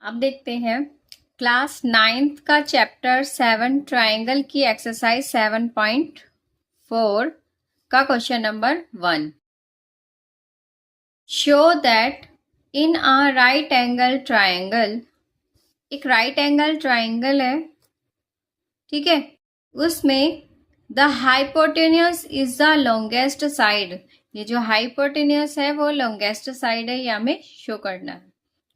अब देखते हैं क्लास 9th का चैप्टर 7 ट्राइंगल की एक्सरसाइज 7.4 का question number 1। Show that in a right angle triangle, एक राइट एंगल ट्राइंगल है, ठीक है, उसमें the hypotenuse is the longest side. ये जो हाइपोटेन्यूस है वो लॉन्गेस्ट साइड है, ये हमें शो करना है।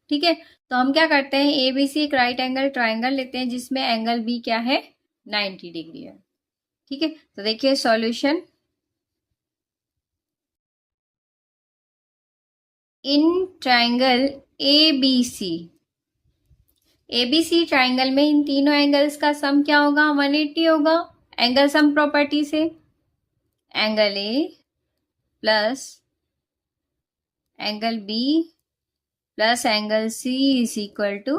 ठीक है, तो हम क्या करते हैं, ए बी सी एक राइट एंगल ट्राइंगल लेते हैं जिसमें एंगल बी क्या है, 90 डिग्री है। ठीक है, तो देखिए solution. In triangle A B C triangle में इन तीनों एंगल्स का सम क्या होगा, 180 होगा। एंगल सम प्रॉपर्टी से angle A plus angle B plus angle C is equal to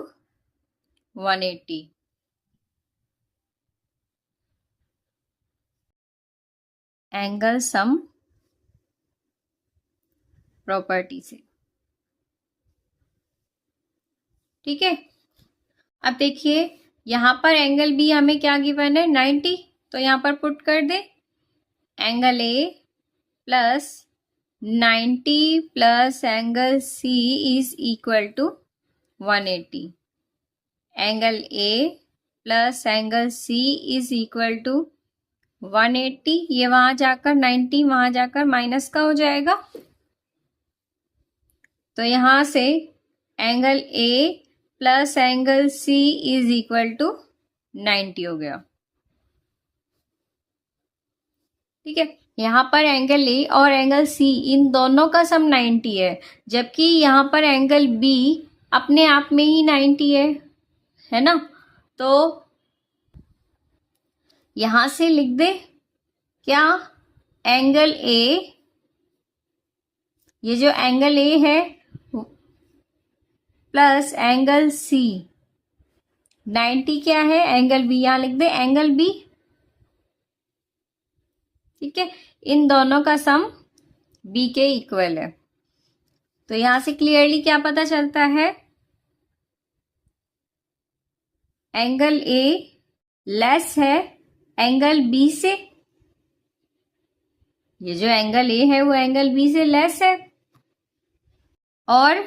180। Angle sum property से, ठीक है। अब देखिए यहां पर एंगल बी हमें क्या गिवन है, 90, तो यहां पर पुट कर दे angle A plus 90 plus angle C is equal to 180। Angle A plus angle C is equal to 180। ये वहां जाकर 90 वहां जाकर माइनस का हो जाएगा, तो यहां से angle A plus angle C is equal to 90 हो गया। ठीक है, यहां पर एंगल ए और एंगल सी इन दोनों का सम 90 है, जबकि यहां पर एंगल बी अपने आप में ही 90 है ना। तो यहां से लिख दे क्या, एंगल ए, ये जो एंगल ए है प्लस एंगल सी 90 क्या है, एंगल बी, यहां लिख दे एंगल बी। ठीक है, इन दोनों का सम बी के इक्वल है। तो यहां से क्लियरली क्या पता चलता है, एंगल ए लेस है एंगल बी से। ये जो एंगल ए है वो एंगल बी से लेस है, और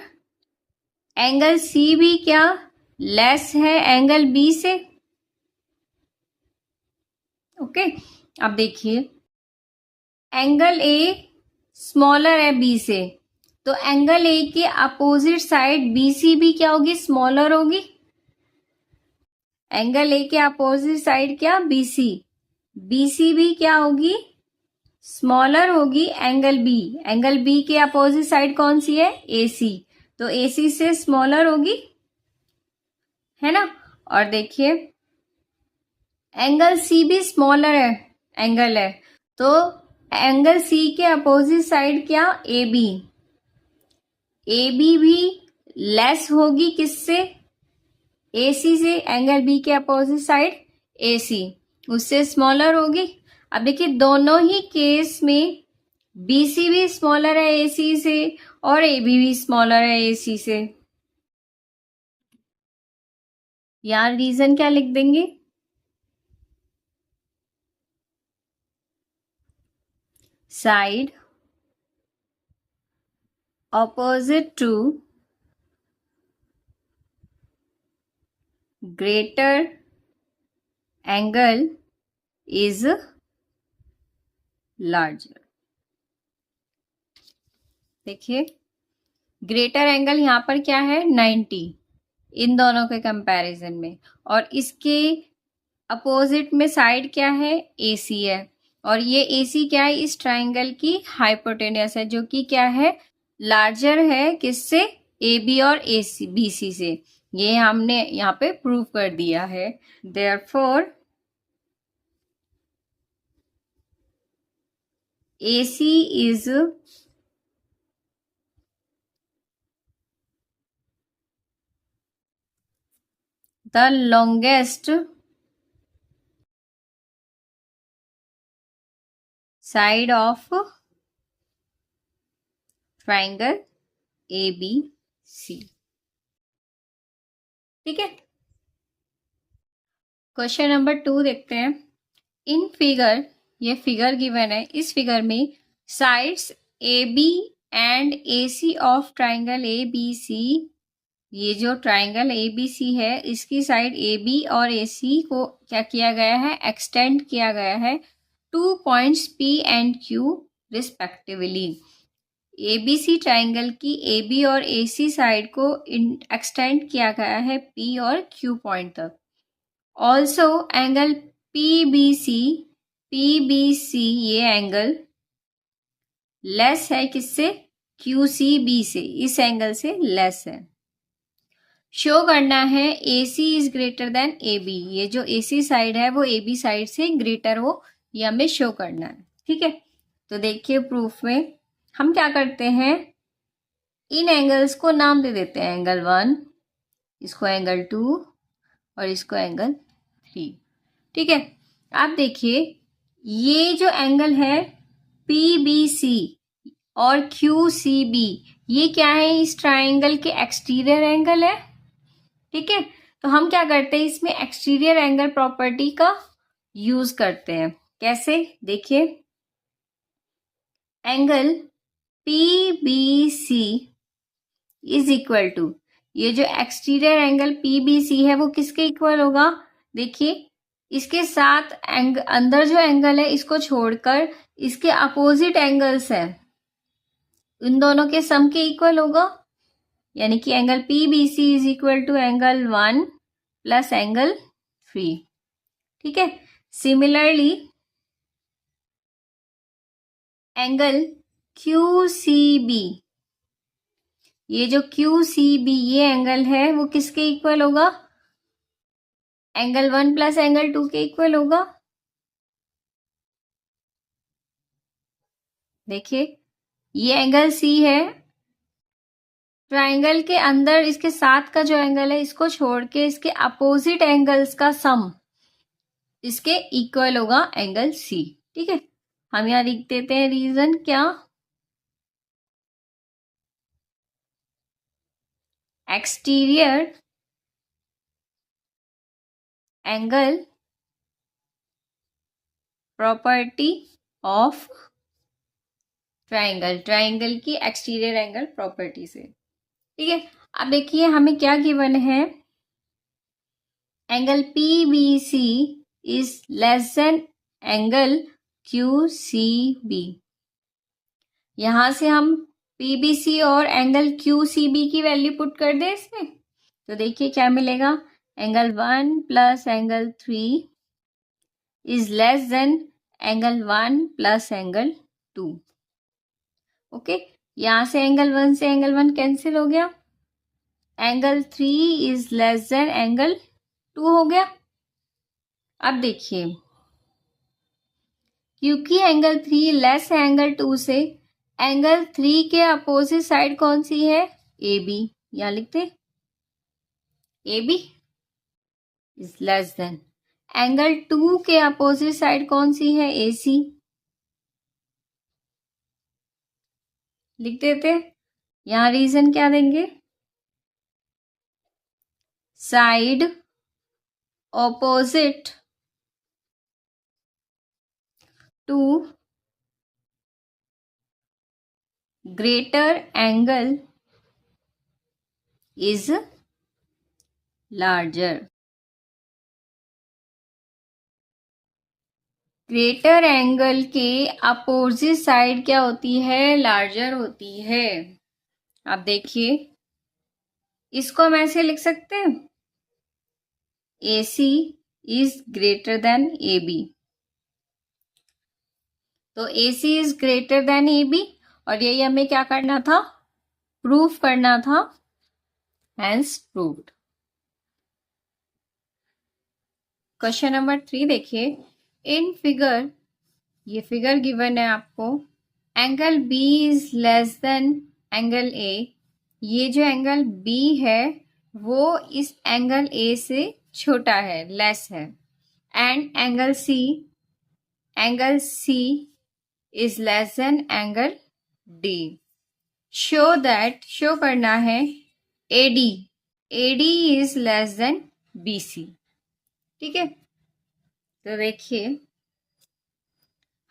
एंगल सी भी क्या लेस है एंगल बी से। ओके, अब देखिए एंगल ए स्मॉलर है बी से, तो एंगल ए के अपोजिट साइड बी सी भी क्या होगी, स्मॉलर होगी। एंगल ए के अपोजिट साइड क्या, बी सी भी क्या होगी, स्मॉलर होगी एंगल बी। एंगल बी के अपोजिट साइड कौन सी है, ए सी, तो ए सी से स्मॉलर होगी, है ना। और देखिए एंगल सी भी स्मॉलर है एंगल है, तो एंगल सी के अपोजिट साइड क्या, ए बी भी लेस होगी किससे, ए सी से। एंगल बी के अपोजिट साइड ए सी, उससे स्मॉलर होगी। अब देखिए दोनों ही केस में बी सी भी स्मॉलर है ए सी से और ए बी भी स्मॉलर है ए सी से। यार रीजन क्या लिख देंगे, side opposite to greater angle is larger। देखिए ग्रेटर एंगल यहां पर क्या है, 90 इन दोनों के कंपैरिजन में, और इसके अपोजिट में साइड क्या है, AC है, और ये AC क्या है, इस ट्राइंगल की हाइपोटेन्यूस है, जो कि क्या है, लार्जर है किससे, AB और AC BC से। ये हमने यहाँ पे प्रूव कर दिया है। Therefore AC is the longest side of triangle ABC। ठीक है। क्वेश्चन नंबर 2 देखते हैं। इन फिगर, ये फिगर गिवन है, इस फिगर में sides A B and A C of triangle A B C, ये जो ट्राइंगल ए बी सी है इसकी साइड ए बी और ए सी को क्या किया गया है, एक्सटेंड किया गया है 2 points P and Q respectively. A B C triangle की ए बी और ए सी साइड को एक्सटेंड किया गया है पी और क्यू पॉइंट तक। Also angle P B C ये एंगल लेस है किससे, क्यू सी बी से, इस एंगल से लेस है। शो करना है A C is greater than A B, ये जो ए सी साइड है वो ए बी साइड से ग्रेटर हो, ये हमें शो करना है। ठीक है, तो देखिए प्रूफ में हम क्या करते हैं, इन एंगल्स को नाम दे देते हैं, एंगल 1, इसको एंगल 2 और इसको एंगल 3। ठीक है, आप देखिए ये जो एंगल है पी बी सी और क्यू सी बी, ये क्या है, इस ट्राइंगल के एक्सटीरियर एंगल है। ठीक है, तो हम क्या करते हैं, इसमें एक्सटीरियर एंगल प्रॉपर्टी का यूज करते हैं। कैसे, देखिए angle P B C is equal to, ये जो exterior angle P B C है वो किसके इक्वल होगा, देखिए इसके साथ अंदर जो एंगल है इसको छोड़कर इसके अपोजिट एंगल्स है, इन दोनों के सम के इक्वल होगा, यानी कि angle P B C is equal to angle 1 plus angle 3। ठीक है, similarly angle Q C B, ये जो क्यू सी बी ये एंगल है वो किसके इक्वल होगा, एंगल 1 प्लस एंगल 2 के इक्वल होगा। देखिए ये एंगल सी है, ट्राइंगल के अंदर इसके साथ का जो एंगल है इसको छोड़ के इसके अपोजिट एंगल्स का सम इसके इक्वल होगा एंगल सी। ठीक है, हम यहां लिख देते हैं रीजन क्या, exterior angle property of triangle, triangle की एक्सटीरियर एंगल प्रॉपर्टी से। ठीक है, अब देखिए हमें क्या गिवन है, angle P B C is less than angle Q C B. यहां से हम पी बी सी और एंगल क्यू सी बी की वैल्यू पुट कर दें इसमें, तो देखिए क्या मिलेगा, angle 1 plus angle 3 is less than angle 1 plus angle 2। Okay, यहां से एंगल 1 से एंगल 1 कैंसिल हो गया, angle 3 is less than angle 2 हो गया। अब देखिए क्योंकि एंगल 3 लेस है एंगल 2 से, एंगल 3 के अपोजिट साइड कौन सी है, ए बी, यहां लिखते A B is less than, angle 2 के अपोजिट साइड कौन सी है, ए सी, लिख देते। यहां रीजन क्या देंगे, side opposite to greater angle is larger. Greater angle के अपोजिट साइड क्या होती है, लार्जर होती है। आप देखिए इसको हम ऐसे लिख सकते हैं, A C is greater than A B, तो A C is greater than A B, और यही हमें क्या करना था, प्रूफ करना था, हैंस प्रूव्ड। क्वेश्चन नंबर 3 देखिए, इन फिगर, ये फिगर गिवन है आपको, angle B is less than angle A, ये जो एंगल बी है वो इस एंगल ए से छोटा है, लेस है, and angle C is less than angle D. Show that, show करना है A D, AD is less than BC। ठीक है, तो देखिए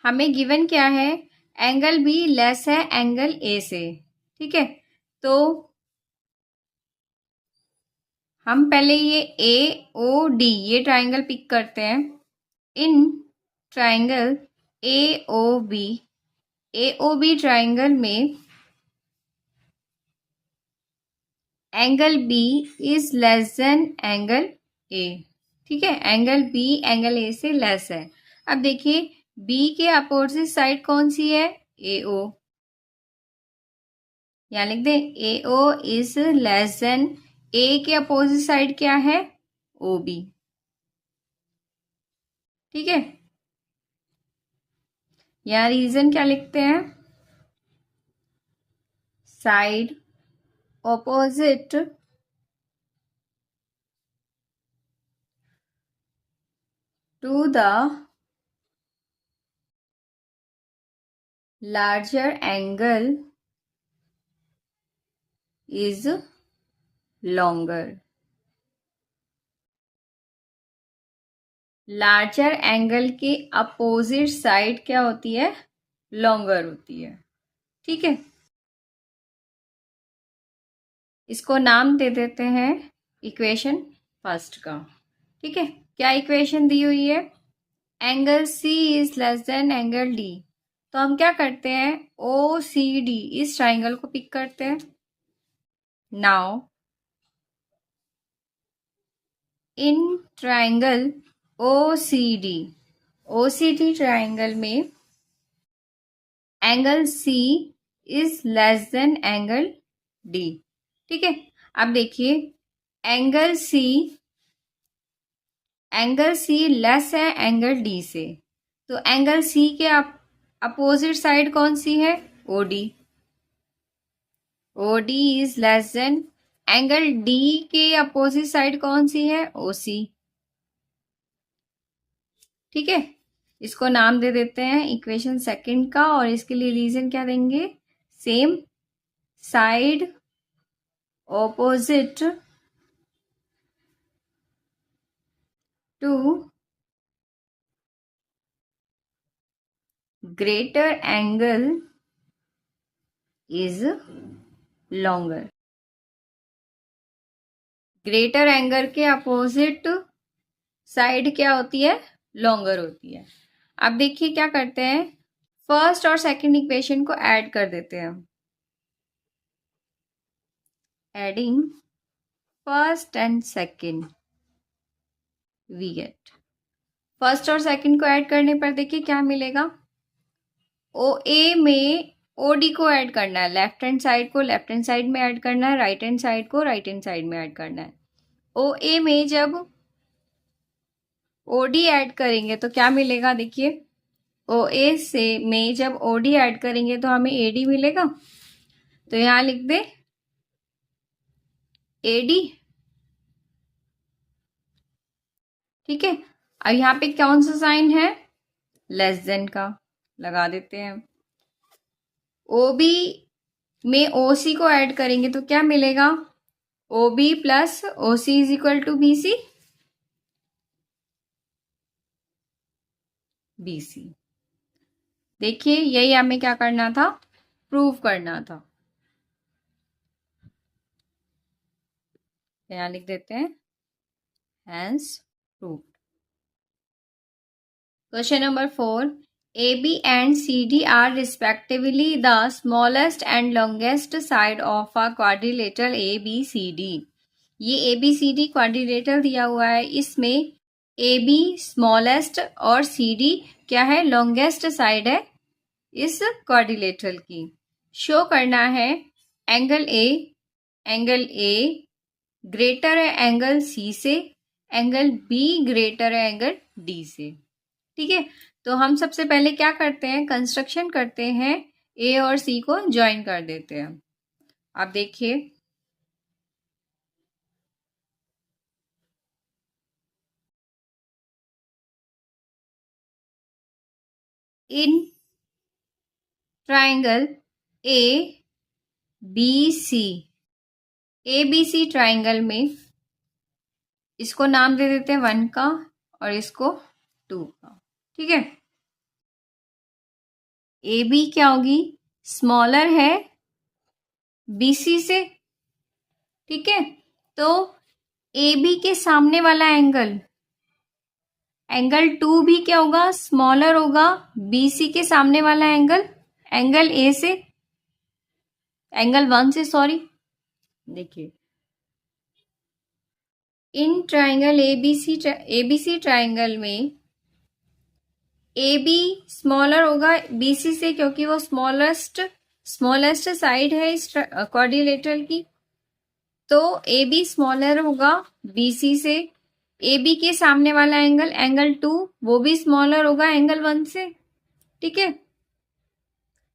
हमें गिवन क्या है, एंगल बी लेस है एंगल ए से। ठीक है, तो हम पहले ये AOD ये ट्राइंगल पिक करते हैं। इन ट्राइंगल AOB ट्राइंगल में angle B is less than angle A. ठीक है, एंगल बी एंगल ए से लेस है। अब देखिए बी के अपोजिट साइड कौन सी है, AO। यहाँ लिख दे AO इज लेस देन, ए के अपोजिट साइड क्या है, OB। ठीक है, यहाँ रीजन क्या लिखते हैं, side opposite to the larger angle is longer. Larger angle के अपोजिट साइड क्या होती है, लॉन्गर होती है। ठीक है, इसको नाम दे देते हैं इक्वेशन फर्स्ट का। ठीक है, क्या इक्वेशन दी हुई है, angle C is less than angle D। तो हम क्या करते हैं, OCD इस ट्राइंगल को पिक करते हैं। Now in triangle OCD triangle में angle C is less than angle D। ठीक है, अब देखिए एंगल C लेस है एंगल D से, तो एंगल C के अपोजिट साइड कौन सी है, OD is less than, angle D के अपोजिट साइड कौन सी है, OC। ठीक है, इसको नाम दे देते हैं इक्वेशन सेकंड का, और इसके लिए रीजन क्या देंगे, same, side opposite to greater angle is longer. Greater angle के अपोजिट साइड क्या होती है, लॉन्गर होती है। अब देखिए क्या करते हैं, फर्स्ट और सेकंड इक्वेशन को ऐड कर देते हैं। Adding first and second we get, first और सेकंड को ऐड करने पर देखिए क्या मिलेगा, OA में OD को ऐड करना है, लेफ्ट हैंड साइड को लेफ्ट हैंड साइड में ऐड करना है, राइट हैंड साइड को राइट हैंड साइड में ऐड करना है। OA में जब OD ऐड करेंगे तो क्या मिलेगा, देखिए OA से में जब OD ऐड करेंगे तो हमें AD मिलेगा। तो यहाँ लिख दे AD। ठीक है, अब यहाँ पे कौन सा साइन है, लेस देन का लगा देते हैं। OB में OC को ऐड करेंगे तो क्या मिलेगा, OB plus OC is equal to BC। देखिए यही हमें क्या करना था, प्रूव करना था। यहाँ लिख देते हैं hence proved. Question number 4, AB and CD are respectively the smallest and longest side of a quadrilateral ABCD। ये ABCD क्वाड्रिलेटरल दिया हुआ है, इसमें AB स्मॉलेस्ट और CD क्या है, लॉन्गेस्ट साइड है इस क्वाड्रिलेटरल की। शो करना है एंगल A ग्रेटर है एंगल C से, एंगल B ग्रेटर है एंगल D से। ठीक है, तो हम सबसे पहले क्या करते हैं, कंस्ट्रक्शन करते हैं, A और C को ज्वाइन कर देते हैं। आप देखिए in triangle ABCD ABC triangle में इसको नाम दे देते हैं 1 का और इसको 2 का। ठीक है, AB क्या होगी, स्मॉलर है BC से। ठीक है, तो AB के सामने वाला एंगल एंगल 2 भी क्या होगा, स्मॉलर होगा BC के सामने वाला एंगल A से, एंगल 1 से, सॉरी। देखिए, इन ट्राइंगल ABC ट्राइंगल में AB स्मॉलर होगा BC से, क्योंकि वो स्मॉलेस्ट साइड है इस क्वाड्रिलेटरल की। तो AB स्मॉलर होगा BC से। AB के सामने वाला एंगल 2 वो भी स्मॉलर होगा एंगल 1 से। ठीक है,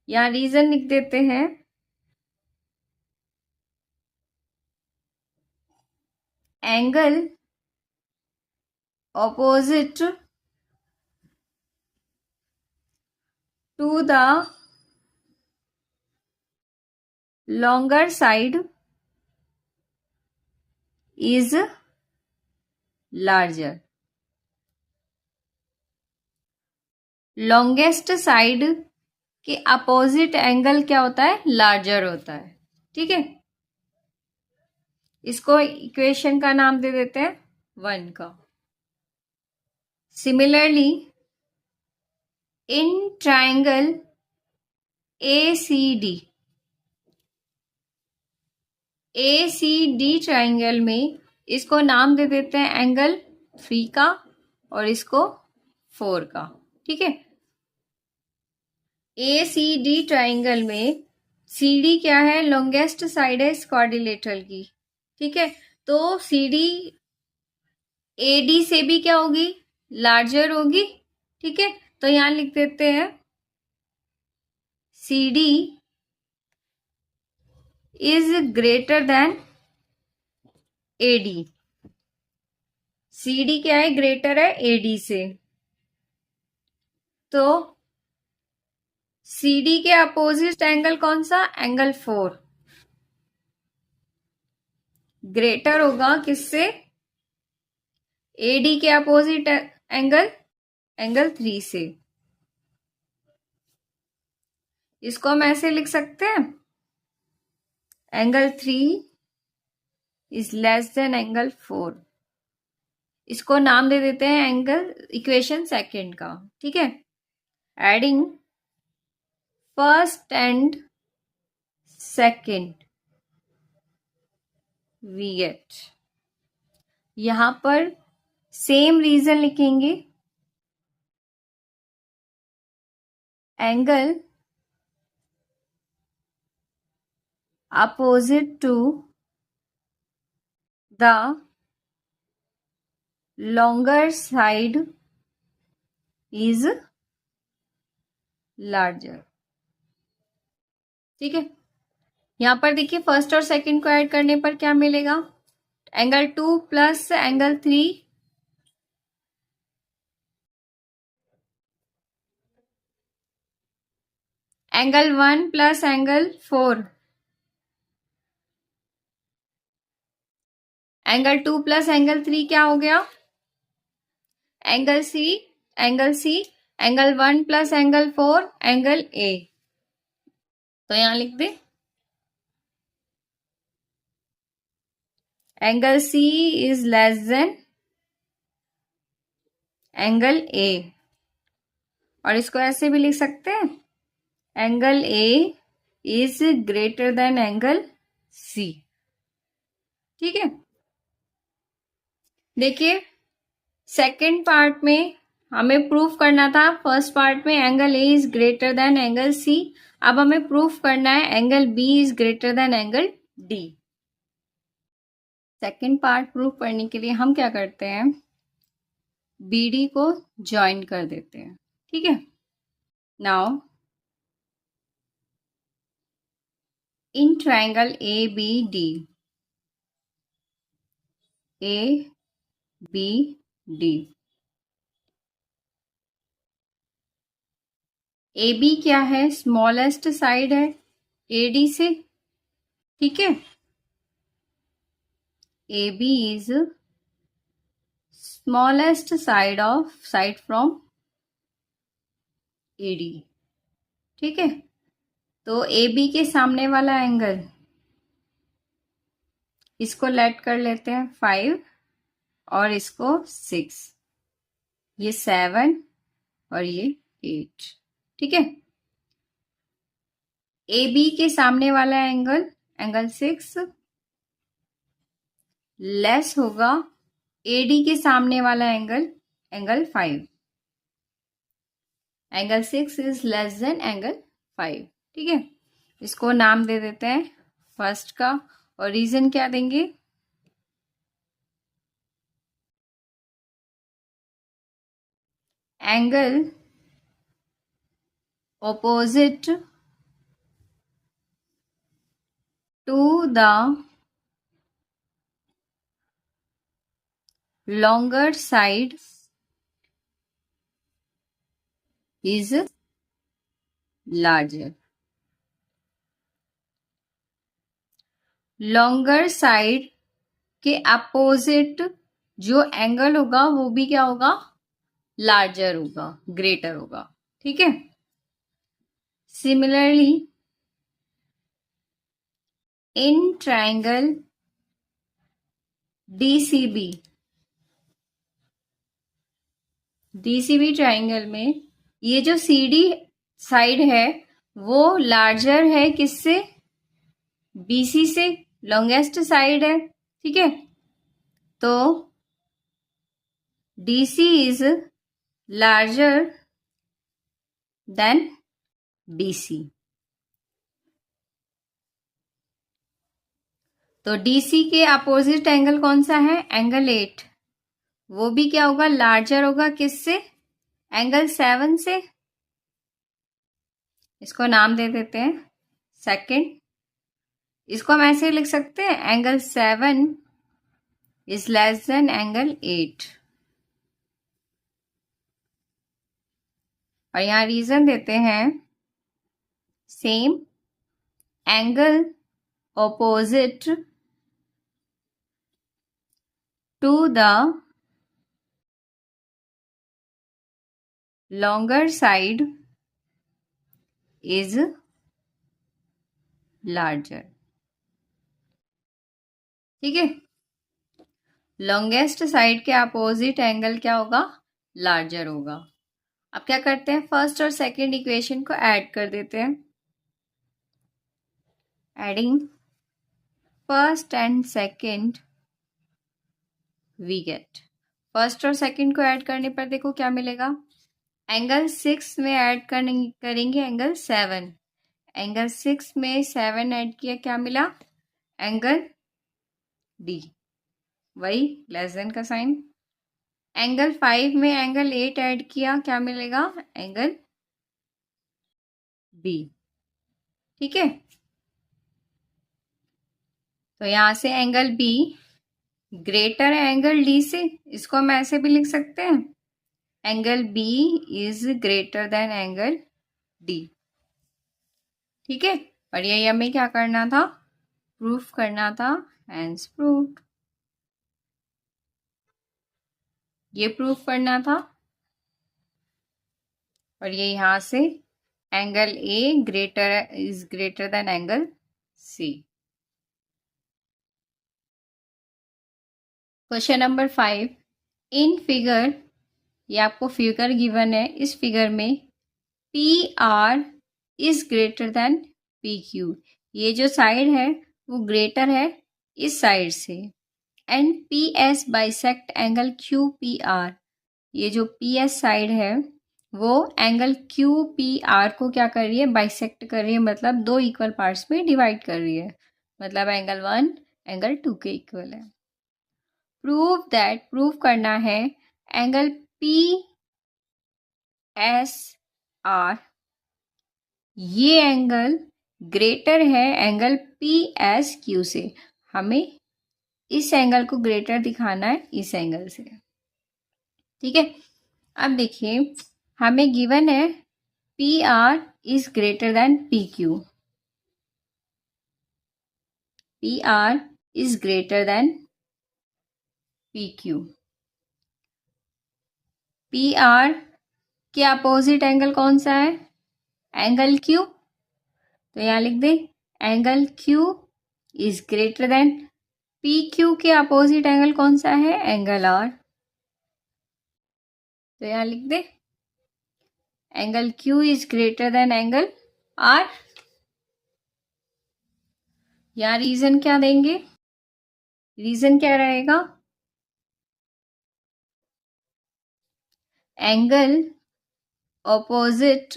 यहाँ रीजन लिख देते हैं। Angle opposite to the longer side is larger। Longest side के अपोजिट एंगल क्या होता है, लार्जर होता है। ठीक है, इसको इक्वेशन का नाम दे देते हैं 1 का। Similarly in triangle ACD triangle में इसको नाम दे देते हैं एंगल 3 का और इसको 4 का। ठीक है, ACD ट्राइंगल में CD क्या है, लॉन्गेस्ट साइड है इस क्वाड्रिलेटरल की। ठीक है, तो CD AD से भी क्या होगी, लार्जर होगी। ठीक है, तो यहां लिख देते हैं CD is greater then AD। CD क्या है, ग्रेटर है AD से। तो CD के अपोजिट एंगल कौन सा, एंगल 4 ग्रेटर होगा किससे, AD के अपोजिट एंगल 3 से। इसको हम ऐसे लिख सकते हैं, angle 3 is less than angle 4। इसको नाम दे देते हैं एंगल, इक्वेशन सेकंड का। ठीक है, adding first and second we get, यहां पर सेम रीजन लिखेंगे। Angle opposite to the longer side is larger। ठीक है, यहां पर देखिए फर्स्ट और सेकंड को ऐड करने पर क्या मिलेगा, angle 2 plus angle 3 angle 1 plus angle 4 angle 2 plus angle 3 क्या हो गया, angle C angle 1 plus angle 4 angle A। तो यहां लिख दे angle C is less than angle A, और इसको ऐसे भी लिख सकते हैं, angle A is greater than angle C। ठीक है, देखिए सेकंड पार्ट में हमें प्रूफ करना था, फर्स्ट पार्ट में angle A is greater than angle C। अब हमें प्रूफ करना है angle B is greater than angle D। Second part proof करने के लिए हम क्या करते हैं, BD को ज्वाइन कर देते हैं। ठीक है, now in triangle ABD AB क्या है, स्मॉलेस्ट साइड है AD से। ठीक है, AB is smallest side from AD। ठीक है, तो AB के सामने वाला एंगल, इसको लेट कर लेते हैं 5 और इसको 6, ये 7 और ये 8। ठीक है, AB के सामने वाला एंगल, एंगल 6 लेस होगा AD के सामने वाला angle, angle 5। Angle 6 is less than angle 5। ठीक है, इसको नाम दे देते हैं फर्स्ट का, और रीजन क्या देंगे, angle opposite to the longer side is larger। Longer side के अपोजिट जो एंगल होगा वो भी क्या होगा, लार्जर होगा, ग्रेटर होगा। ठीक है, similarly in triangle DCB, DCB triangle में ये जो CD साइड है वो लार्जर है किससे, BC से, लॉन्गेस्ट साइड है। ठीक है, तो DC is larger than BC। तो DC के अपोजिट एंगल कौन सा है, एंगल 8, वो भी क्या होगा, लार्जर होगा किससे, एंगल 7 से। इसको नाम दे देते हैं सेकंड। इसको हम ऐसे लिख सकते हैं, angle 7 is less than angle 8। और यहां रीजन देते हैं, same angle opposite to the longer side is larger. ठीक है, लॉन्गेस्ट साइड के अपोजिट एंगल क्या होगा, लार्जर होगा। अब क्या करते हैं, फर्स्ट और सेकंड इक्वेशन को ऐड कर देते हैं। Adding first and second we get, first और सेकंड को ऐड करने पर देखो क्या मिलेगा, एंगल 6 में ऐड करेंगे एंगल 7, एंगल 6 में 7 ऐड किया, क्या मिला, एंगल D, वही लेस देन का साइन। एंगल 5 में एंगल 8 ऐड किया, क्या मिलेगा, एंगल B। ठीक है, तो यहां से एंगल B ग्रेटर है एंगल D से, इसको हम ऐसे भी लिख सकते हैं, angle B is greater than angle D। ठीक है, और यही हमें क्या करना था, प्रूफ करना था, हैंस प्रूव्ड। ये प्रूफ करना था, और ये यहां से angle A is greater than angle C। Question number 5, in figure, ये आपको फिगर गिवन है, इस फिगर में PR is greater than PQ, ये जो साइड है वो ग्रेटर है इस साइड से, and PS bisect angle QPR, ये जो PS साइड है वो एंगल QPR को क्या कर रही है, बाइसेक्ट कर रही है, मतलब दो इक्वल पार्ट्स में डिवाइड कर रही है, मतलब एंगल 1 एंगल 2 के इक्वल है। प्रूव दैट, प्रूव करना है, एंगल PSR, ये एंगल ग्रेटर है एंगल PSQ से, हमें इस एंगल को ग्रेटर दिखाना है इस एंगल से। ठीक है, अब देखिए हमें गिवन है PR is greater than PQ, PR is greater than P Q. P R के अपोजिट एंगल कौन सा है? Angle Q. तो यहाँ लिख दे angle Q is greater than P Q के अपोजिट एंगल कौन सा है? Angle R. तो यहाँ लिख दे angle Q is greater than angle R. यहाँ रीजन क्या देंगे? रीजन क्या रहेगा? Angle opposite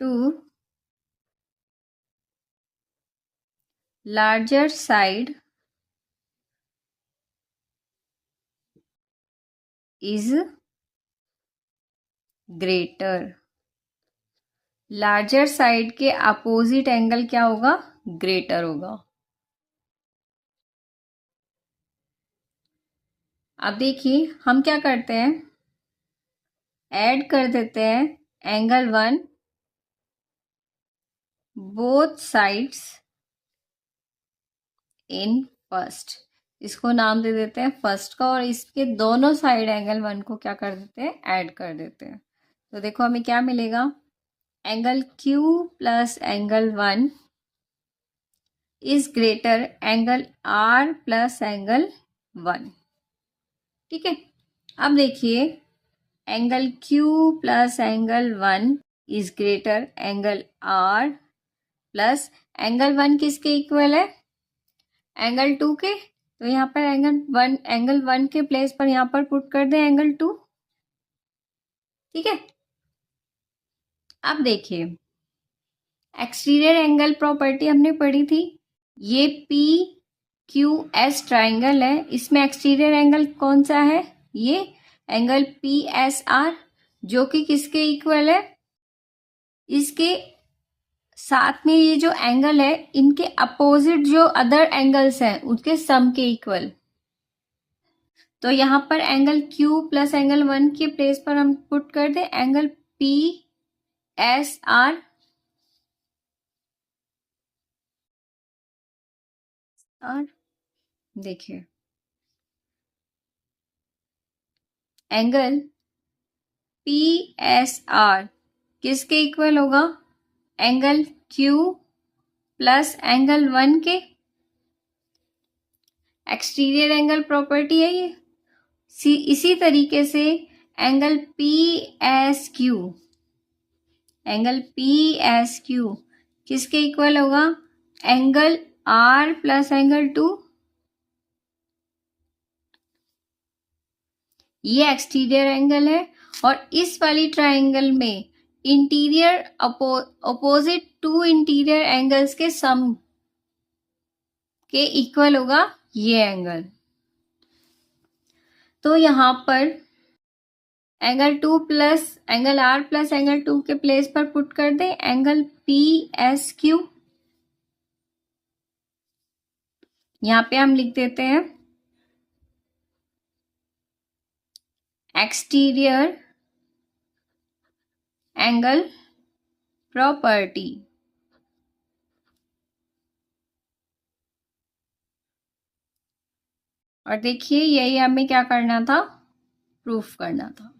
to larger side is greater. Larger side के अपोजिट एंगल क्या होगा? ग्रेटर होगा। अब देखिए हम क्या करते हैं, ऐड कर देते हैं angle 1 both sides in first. इसको नाम दे देते हैं फर्स्ट का, और इसके दोनों साइड एंगल 1 को क्या कर देते हैं? ऐड कर देते हैं। तो देखो हमें क्या मिलेगा? Angle Q plus angle 1 is greater angle R plus angle 1। ठीक है, अब देखिए angle Q plus angle 1 is greater angle R plus angle 1 किसके इक्वल है? एंगल 2 के। तो यहाँ पर एंगल 1 के प्लेस पर यहाँ पर पुट कर दें एंगल 2। ठीक है, अब देखिए एक्सटीरियर एंगल प्रॉपर्टी हमने पढ़ी थी। ये पी क्यू एस ट्राइंगल है, इसमें एक्सटीरियर एंगल कौन सा है? ये एंगल पी एस आर, जो कि किसके इक्वल है? इसके साथ में ये जो एंगल है इनके अपोजिट जो अदर एंगल्स हैं उसके सम के इक्वल। तो यहाँ पर एंगल क्यू प्लस एंगल 1 के प्लेस पर हम पुट कर दें एंगल पी एस आर। देखिए एंगल पी एस आर किसके इक्वल होगा? एंगल क्यू प्लस एंगल 1 के। एक्सटीरियर एंगल प्रॉपर्टी है ये। इसी तरीके से angle P S Q, angle P S Q किसके इक्वल होगा? Angle R plus angle 2। ये एक्सटीरियर एंगल है, और इस वाली ट्राइंगल में interior opposite to interior angles के सम के इक्वल होगा ये एंगल। तो यहां पर angle 2 plus angle R plus angle 2 के प्लेस पर पुट कर दे एंगल पी एस क्यू। यहां पे हम लिख देते हैं एक्सटीरियर एंगल प्रॉपर्टी। और देखिए यही हमें क्या करना था? प्रूफ करना था।